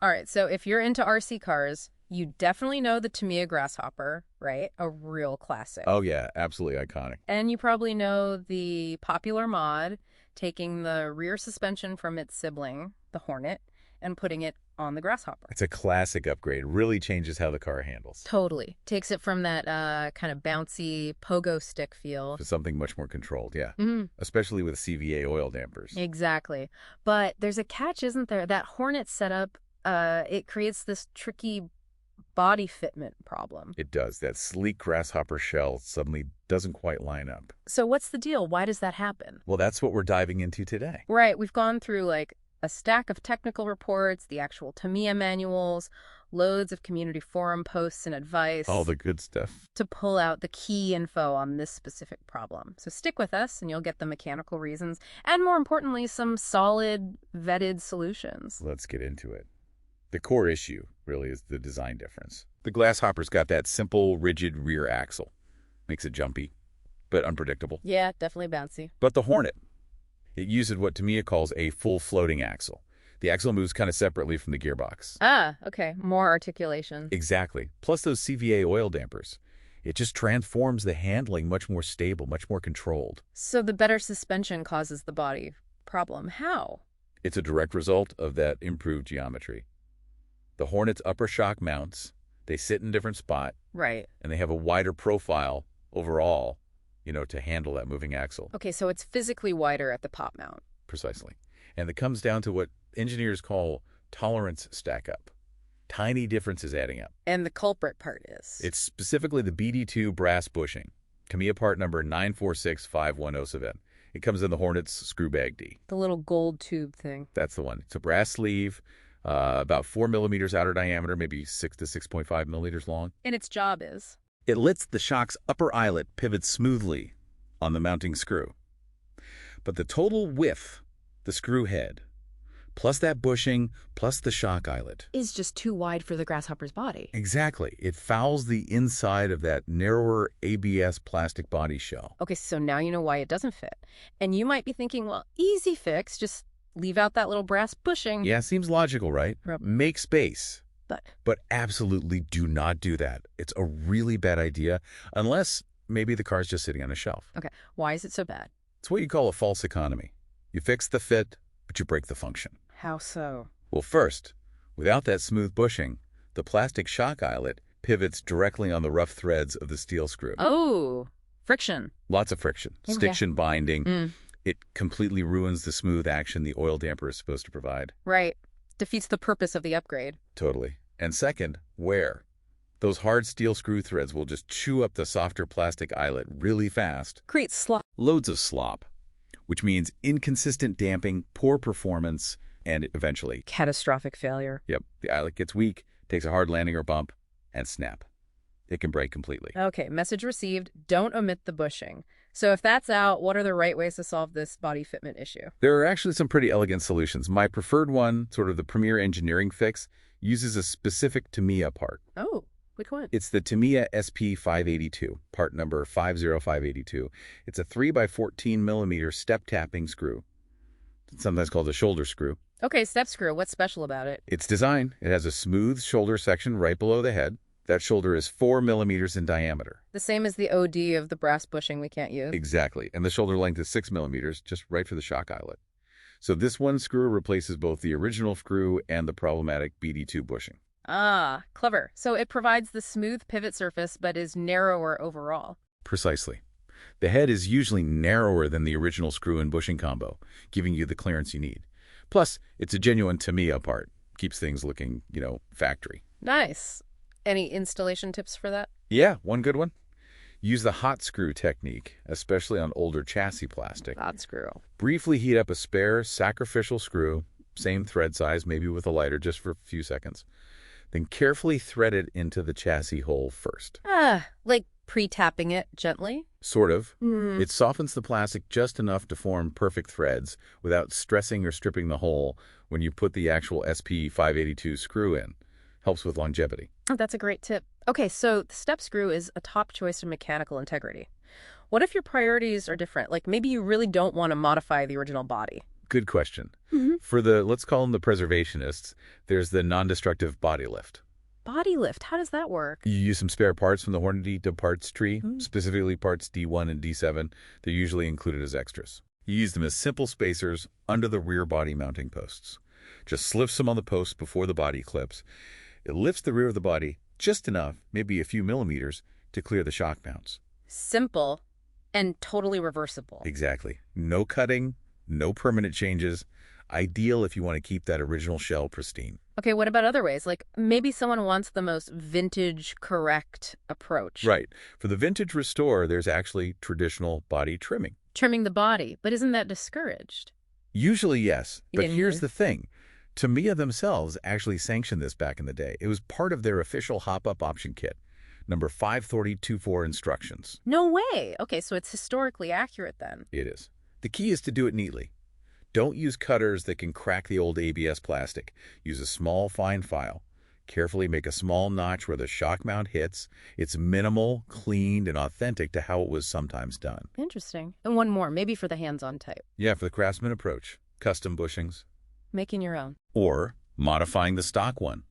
All right, so if you're into RC cars, you definitely know the Tamiya Grasshopper, right? A real classic. Oh, yeah, absolutely iconic. And you probably know the popular mod taking the rear suspension from its sibling, the Hornet, and putting it on the Grasshopper. It's a classic upgrade. Really changes how the car handles Totally. Takes it from that kind of bouncy pogo stick feel. to something much more controlled, yeah. Hmm. Especially with CVA oil dampers. Exactly. But there's a catch, isn't there? That Hornet setup, it creates this tricky body fitment problem. It does. That sleek grasshopper shell suddenly doesn't quite line up. So what's the deal? Why does that happen? Well, that's what we're diving into today. Right, we've gone through like a stack of technical reports, the actual Tamiya manuals, loads of community forum posts and advice All the good stuff. to pull out the key info on this specific problem. So stick with us and you'll get the mechanical reasons and, more importantly, some solid, vetted solutions. Let's get into it. The core issue really is the design difference. The Grasshopper's got that simple, rigid rear axle. Makes it jumpy, but unpredictable. Yeah, definitely bouncy. But the Hornet, it uses what Tamiya calls a full floating axle. The axle moves kind of separately from the gearbox. Ah, okay. More articulation. Exactly. Plus those CVA oil dampers. It just transforms the handling much more stable, much more controlled. So the better suspension causes the body problem. How? It's a direct result of that improved geometry. The Hornet's upper shock mounts, they sit in a different spot, Right. and they have a wider profile overall, to handle that moving axle. Okay, so it's physically wider at the pop mount. Precisely. And it comes down to what engineers call tolerance stack up. Tiny differences adding up. And the culprit part is? It's specifically the BD2 brass bushing, Tamiya part number 9465107. It comes in the Hornet's screw bag D. The little gold tube thing. That's the one. It's a brass sleeve, about 4 millimeters outer diameter, maybe 6 to 6.5 millimeters long. And its job is? It lets the shock's upper eyelet pivot smoothly on the mounting screw. But the total width, the screw head, plus that bushing, plus the shock eyelet. Is just too wide for the Grasshopper's body. Exactly. It fouls the inside of that narrower ABS plastic body shell. Okay, so now you know why it doesn't fit. And you might be thinking, well, easy fix, just leave out that little brass bushing. Yeah, seems logical, right? Yep. Make space. But absolutely do not do that. It's a really bad idea, unless maybe the car's just sitting on a shelf. Okay, why is it so bad? It's what you call a false economy. You fix the fit, but you break the function. How so? Well, first, without that smooth bushing, the plastic shock eyelet pivots directly on the rough threads of the steel screw. Oh, friction. Lots of friction, Okay. stiction binding. Mm. It completely ruins the smooth action the oil damper is supposed to provide. Right. Defeats the purpose of the upgrade. Totally. And second, wear. Those hard steel screw threads will just chew up the softer plastic eyelet really fast. Creates slop. Loads of slop, which means inconsistent damping, poor performance, and eventually, Catastrophic failure. yep, the eyelet gets weak, takes a hard landing or bump, and snap. It can break completely. Okay, message received. Don't omit the bushing. So if that's out, what are the right ways to solve this body fitment issue? There are actually some pretty elegant solutions. My preferred one, sort of the premier engineering fix, uses a specific Tamiya part. Oh, which one? It's the Tamiya SP582, part number 50582. It's a 3x14 millimeter step tapping screw. It's sometimes called a shoulder screw. Okay, step screw. What's special about it? Its design, it has a smooth shoulder section right below the head. That shoulder is 4 millimeters in diameter. The same as the OD of the brass bushing we can't use. Exactly. And the shoulder length is 6 millimeters, just right for the shock eyelet. So this one screw replaces both the original screw and the problematic BD2 bushing. Ah, clever. So it provides the smooth pivot surface, but is narrower overall. Precisely. The head is usually narrower than the original screw and bushing combo, giving you the clearance you need. Plus, it's a genuine Tamiya part. Keeps things looking, factory. Nice. Any installation tips for that? Yeah, one good one. Use the hot screw technique, especially on older chassis plastic. Hot screw. Briefly heat up a spare sacrificial screw, same thread size, maybe with a lighter, just for a few seconds. Then carefully thread it into the chassis hole first. Ah, like pre-tapping it gently? Sort of. Mm. It softens the plastic just enough to form perfect threads without stressing or stripping the hole when you put the actual SP582 screw in. Helps with longevity. Oh, that's a great tip. Okay, so the step screw is a top choice in mechanical integrity. What if your priorities are different? Like maybe you really don't want to modify the original body. Good question. Hmm. For let's call them the preservationists, there's the non-destructive body lift. Body lift, how does that work? You use some spare parts from the Hornady to parts tree, Mm. specifically parts D1 and D7. They're usually included as extras. You use them as simple spacers under the rear body mounting posts. Just slip some on the posts before the body clips. It lifts the rear of the body just enough, maybe a few millimeters, to clear the shock mounts. Simple and totally reversible. Exactly. No cutting, no permanent changes. Ideal if you want to keep that original shell pristine. Okay, what about other ways? Like maybe someone wants the most vintage correct approach. Right. For the vintage restore, there's actually traditional body trimming. Trimming the body, but isn't that discouraged? Usually, yes. You But didn't here's hear? the thing. Tamiya themselves actually sanctioned this back in the day. It was part of their official hop-up option kit, number 53024 instructions. No way. Okay, so it's historically accurate then. It is. The key is to do it neatly. Don't use cutters that can crack the old ABS plastic. Use a small, fine file. Carefully make a small notch where the shock mount hits. It's minimal, cleaned, and authentic to how it was sometimes done. Interesting. And one more, maybe for the hands-on type. Yeah, for the craftsman approach. Custom bushings. Making your own. Or modifying the stock one.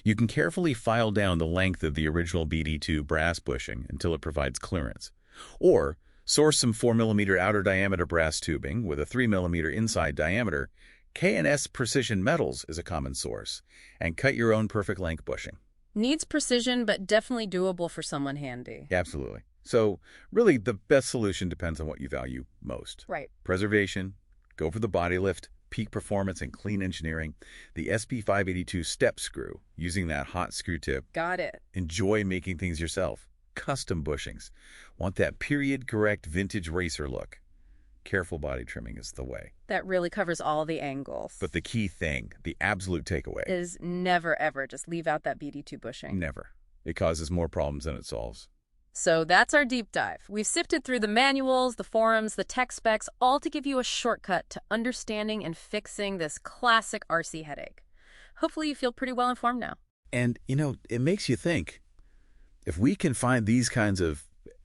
You can carefully file down the length of the original BD2 brass bushing until it provides clearance. Or source some 4mm outer diameter brass tubing with a 3mm inside diameter. K&S Precision Metals is a common source. And cut your own perfect length bushing. Needs precision, but definitely doable for someone handy. Absolutely. So really the best solution depends on what you value most. Right. Preservation, go for the body lift, peak performance, and clean engineering. The SP582 step screw, using that hot screw tip. Got it. Enjoy making things yourself. Custom bushings. Want that period-correct vintage racer look. Careful body trimming is the way. That really covers all the angles. But the key thing, the absolute takeaway, is never, ever just leave out that BD2 bushing. never. It causes more problems than it solves. So that's our deep dive. We've sifted through the manuals, the forums, the tech specs, all to give you a shortcut to understanding and fixing this classic RC headache. Hopefully you feel pretty well informed now. And, it makes you think, if we can find these kinds of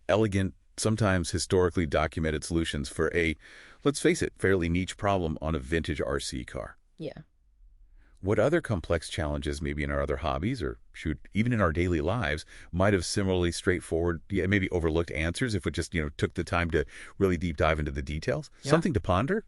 elegant, sometimes historically documented solutions for a, let's face it, fairly niche problem on a vintage RC car, Yeah. what other complex challenges, maybe in our other hobbies or even in our daily lives, might have similarly straightforward, maybe overlooked answers if we just, took the time to really deep dive into the details? Yeah. Something to ponder?